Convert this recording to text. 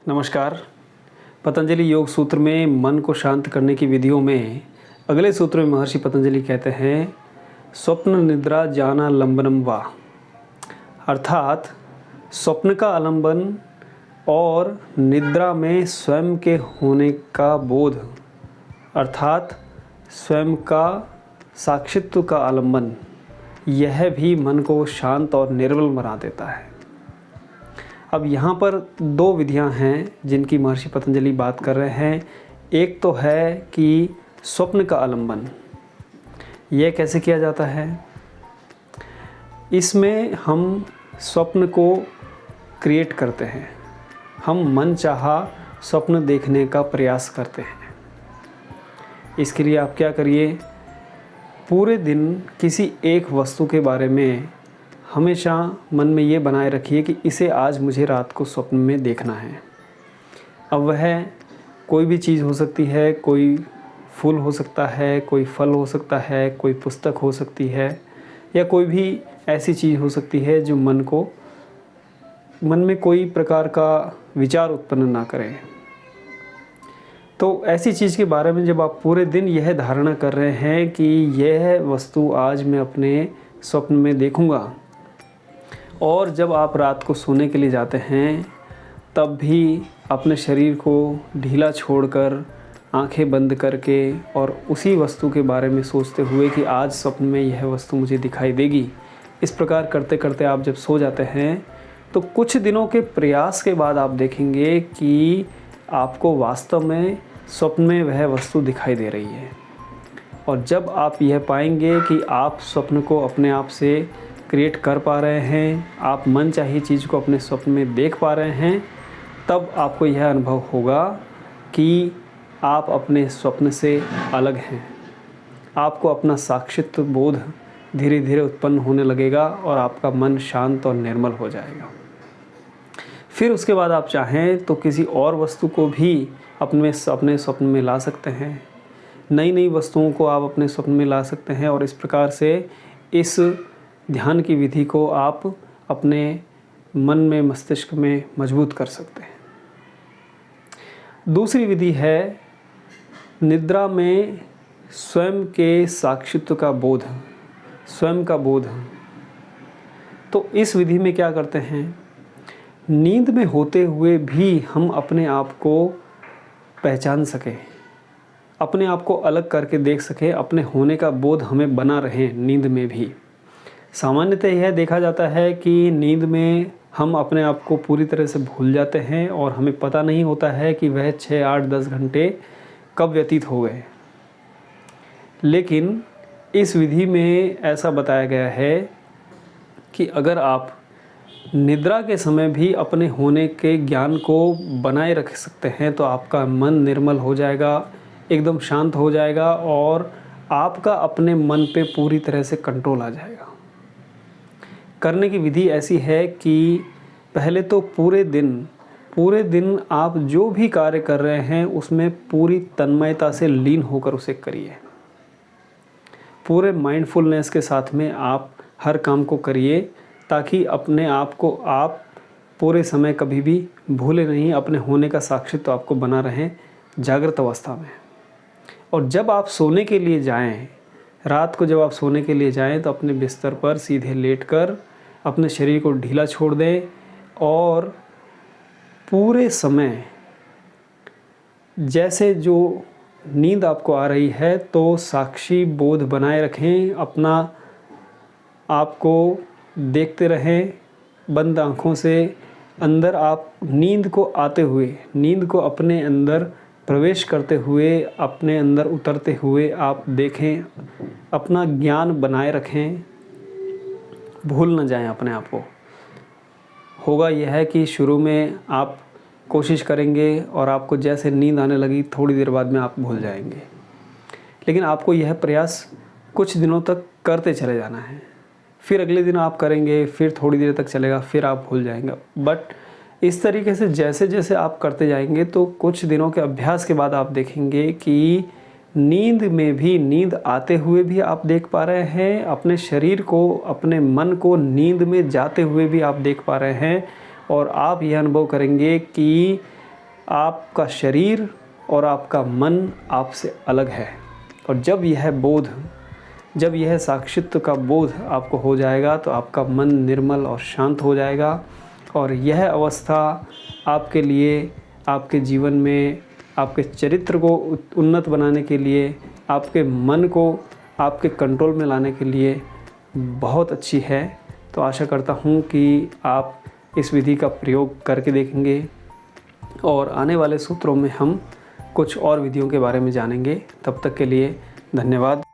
नमस्कार। पतंजलि योग सूत्र में मन को शांत करने की विधियों में अगले सूत्र में महर्षि पतंजलि कहते हैं स्वप्न निद्रा जाना लंबनम वा, अर्थात स्वप्न का आलंबन और निद्रा में स्वयं के होने का बोध, अर्थात स्वयं का साक्षित्व का आलंबन, यह भी मन को शांत और निर्मल बना देता है। अब यहाँ पर दो विधियाँ हैं जिनकी महर्षि पतंजलि बात कर रहे हैं। एक तो है कि स्वप्न का आलंबन, यह कैसे किया जाता है। इसमें हम स्वप्न को क्रिएट करते हैं, हम मन चाहा स्वप्न देखने का प्रयास करते हैं। इसके लिए आप क्या करिए, पूरे दिन किसी एक वस्तु के बारे में हमेशा मन में ये बनाए रखिए कि इसे आज मुझे रात को स्वप्न में देखना है। अब वह कोई भी चीज़ हो सकती है, कोई फूल हो सकता है, कोई फल हो सकता है, कोई पुस्तक हो सकती है, या कोई भी ऐसी चीज़ हो सकती है जो मन में कोई प्रकार का विचार उत्पन्न ना करे। तो ऐसी चीज़ के बारे में जब आप पूरे दिन यह धारणा कर रहे हैं कि यह वस्तु आज मैं अपने स्वप्न में देखूंगा, और जब आप रात को सोने के लिए जाते हैं तब भी अपने शरीर को ढीला छोड़कर आंखें बंद करके और उसी वस्तु के बारे में सोचते हुए कि आज स्वप्न में यह वस्तु मुझे दिखाई देगी, इस प्रकार करते करते आप जब सो जाते हैं तो कुछ दिनों के प्रयास के बाद आप देखेंगे कि आपको वास्तव में स्वप्न में वह वस्तु दिखाई दे रही है। और जब आप यह पाएंगे कि आप स्वप्न को अपने आप से क्रिएट कर पा रहे हैं, आप मन चाही चीज़ को अपने स्वप्न में देख पा रहे हैं, तब आपको यह अनुभव होगा कि आप अपने स्वप्न से अलग हैं। आपको अपना साक्षित्व बोध धीरे धीरे उत्पन्न होने लगेगा और आपका मन शांत और निर्मल हो जाएगा। फिर उसके बाद आप चाहें तो किसी और वस्तु को भी अपने स्वप्न में ला सकते हैं, नई नई वस्तुओं को आप अपने स्वप्न में ला सकते हैं, और इस प्रकार से इस ध्यान की विधि को आप अपने मन में, मस्तिष्क में मजबूत कर सकते हैं। दूसरी विधि है निद्रा में स्वयं के साक्षित्व का बोध, स्वयं का बोध। तो इस विधि में क्या करते हैं, नींद में होते हुए भी हम अपने आप को पहचान सकें, अपने आप को अलग करके देख सकें, अपने होने का बोध हमें बना रहे नींद में भी। सामान्यतः यह देखा जाता है कि नींद में हम अपने आप को पूरी तरह से भूल जाते हैं और हमें पता नहीं होता है कि वह 6, 8, 10 घंटे कब व्यतीत हो गए। लेकिन इस विधि में ऐसा बताया गया है कि अगर आप निद्रा के समय भी अपने होने के ज्ञान को बनाए रख सकते हैं तो आपका मन निर्मल हो जाएगा, एकदम शांत हो जाएगा, और आपका अपने मन पे पूरी तरह से कंट्रोल आ जाएगा। करने की विधि ऐसी है कि पहले तो पूरे दिन आप जो भी कार्य कर रहे हैं उसमें पूरी तन्मयता से लीन होकर उसे करिए। पूरे माइंडफुलनेस के साथ में आप हर काम को करिए, ताकि अपने आप को आप पूरे समय कभी भी भूले नहीं, अपने होने का साक्षित्व आपको बना रहे जागृत अवस्था में। और जब आप सोने के लिए जाएं, रात को जब आप सोने के लिए जाएं तो अपने बिस्तर पर सीधे लेटकर अपने शरीर को ढीला छोड़ दें, और पूरे समय जैसे जो नींद आपको आ रही है तो साक्षी बोध बनाए रखें, अपना आपको देखते रहें बंद आँखों से। अंदर आप नींद को आते हुए, नींद को अपने अंदर प्रवेश करते हुए, अपने अंदर उतरते हुए आप देखें, अपना ज्ञान बनाए रखें, भूल न जाएं अपने आप को। होगा यह है कि शुरू में आप कोशिश करेंगे और आपको जैसे नींद आने लगी थोड़ी देर बाद में आप भूल जाएंगे, लेकिन आपको यह प्रयास कुछ दिनों तक करते चले जाना है। फिर अगले दिन आप करेंगे, फिर थोड़ी देर तक चलेगा, फिर आप भूल जाएंगे। बट इस तरीके से जैसे जैसे आप करते जाएंगे तो कुछ दिनों के अभ्यास के बाद आप देखेंगे कि नींद में भी, नींद आते हुए भी आप देख पा रहे हैं, अपने शरीर को, अपने मन को नींद में जाते हुए भी आप देख पा रहे हैं, और आप यह अनुभव करेंगे कि आपका शरीर और आपका मन आपसे अलग है। और जब यह साक्षित्व का बोध आपको हो जाएगा तो आपका मन निर्मल और शांत हो जाएगा। और यह अवस्था आपके लिए, आपके जीवन में, आपके चरित्र को उन्नत बनाने के लिए, आपके मन को आपके कंट्रोल में लाने के लिए बहुत अच्छी है। तो आशा करता हूँ कि आप इस विधि का प्रयोग करके देखेंगे और आने वाले सूत्रों में हम कुछ और विधियों के बारे में जानेंगे। तब तक के लिए धन्यवाद।